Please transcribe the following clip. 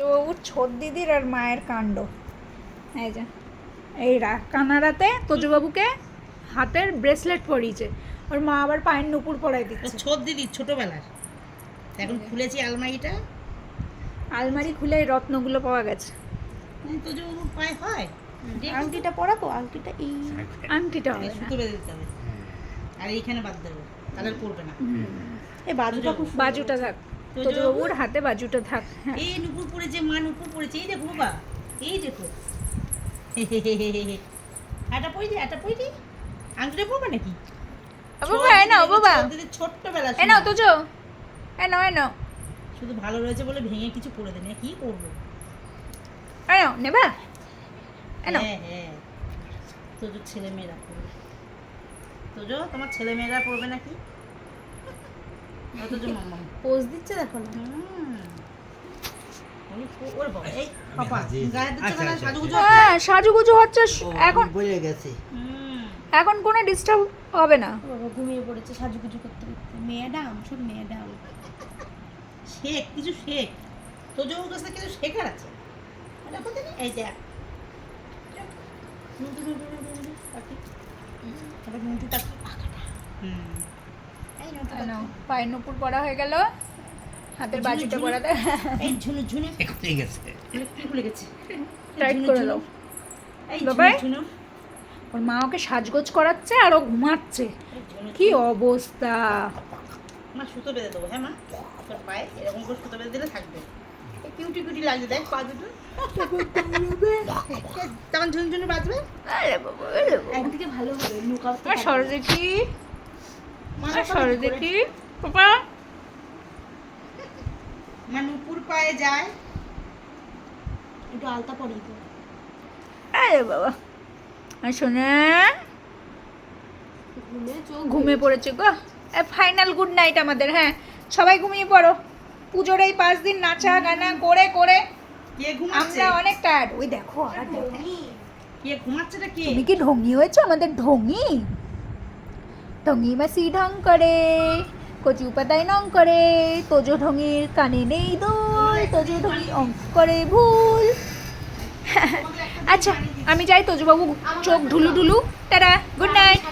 তোজবাবুর ছোট দিদির আর মায়ের কাণ্ড। এই যে এই কানারাতে তোজবাবুকে হাতের ব্রেসলেট পরিয়েছে, ওর মা আবার পায়ের নুপুর পরাই দিচ্ছে। ছোট দিদি ছোটবেলার, এখন খুলেছি আলমারিটা, আলমারি খুলে এই রত্নগুলো পাওয়া গেছে। তোজবাবুর পায়ে হয় আংটিটা পরাবো, আংটিটা এই আংটিটা হবে না, সুতো বেঁধে দিতে হবে, আর এইখানে বাদ দেবো, তাহলে আর পড়বে না। এই বাজুটা, বাজুটা থাক, তোজবাবুর হাতে বাজুটা থাক। হ্যাঁ। এই নুপুর পড়েছে, মা নুপুর পড়েছে, এই দেখো বাবা, এই দেখো। এটা পড়ি, এটা পড়ি, আংটিটা পড়বে নাকি? বাবা এ নাও, বাবা ছোট্টবেলা এ নাও তোজো, এ নাও এ নাও, শুধু ভালো রয়েছে বলে ভেঙে কিছু পড়ে দেন, কি করবো? এ নাও নেবা, এ নাও। হ্যাঁ হ্যাঁ, তোজো ছেলে মেয়েরা পড়বে, তোজো তোমার ছেলে মেয়েরা পড়বে নাকি? তোজো মাম্মা পোজ দিচ্ছে দেখো না। ওরে বাবা, এই পাপা গায়ে দিচ্ছে না, সাজুগুজু হ্যাঁ সাজুগুজু হচ্ছে এখন, বলে গেছে। এখন কোনো ডিস্টার্ব হবে না। বাবা ঘুমিয়ে পড়েছে সাজুগুজু করতে করতে। মেয়েডাম, সব মেয়েডাম। শেখ, কিছু শেখ, তোজো ওর কাছে কিছু শেখার আছে। দেখো দেখি, এই দেখ পায়ের নুপুর পরা হয়ে গেল, হাতের বাজুটা পরা দেয়। এই ঝুনু ঝুনু ঠিক আছে। কি খুলে গেছে, টাইট করে দাও। এই বাবাই? ঝুনু ওর মা ওকে সাজগোজ করাচ্ছে আর ও ঘুমাচ্ছে, কি অবস্থা। মা সুতো বেঁধে দেবো, হ্যাঁ মা, তোর পায়ে এরকম করে সুতো বেঁধে দিলে থাকবে। এই কিউটি কিউটি লাগছে, দেখ পা দুটো, তখন ঝুনঝুনি বাজবে। আরে বাবা, আরে বাবা। একদিকে ভালো হবে লুকাও তো আর সরো দেখি, মা আর সরো দেখি পাপা। মা নুপুর পায়ে যায়, একটু আলতা পরিয়ে দিও। আরে বাবা, আর শোনা ঘুমে চোখ ঘুমিয়ে পড়েছে গো। ফাইনাল গুড নাইট আমাদের। হ্যাঁ সবাই ঘুমিয়ে পড়ো, পুজোর এই 5 দিন নাচা গানা করে করে কে ঘুমাচ্ছে, আমরা অনেক টায়ার্ড। ওই দেখো আর দেখো, কে ঘুমাচ্ছেটা কে? তুমি কি ঢঙ্গি হয়েছো? আমাদের ঢঙ্গি, ঢঙ্গি মাসি ঢং করে, কচু পাতায় নং করে, তোজো ঢঙ্গির কানে নেই দোল, তোজো ঢঙ্গি অঙ্ক করে ভুল। আচ্ছা আমি যাই, তোজবাবু চোখ ঢুলু ঢুলু। Tata, good night.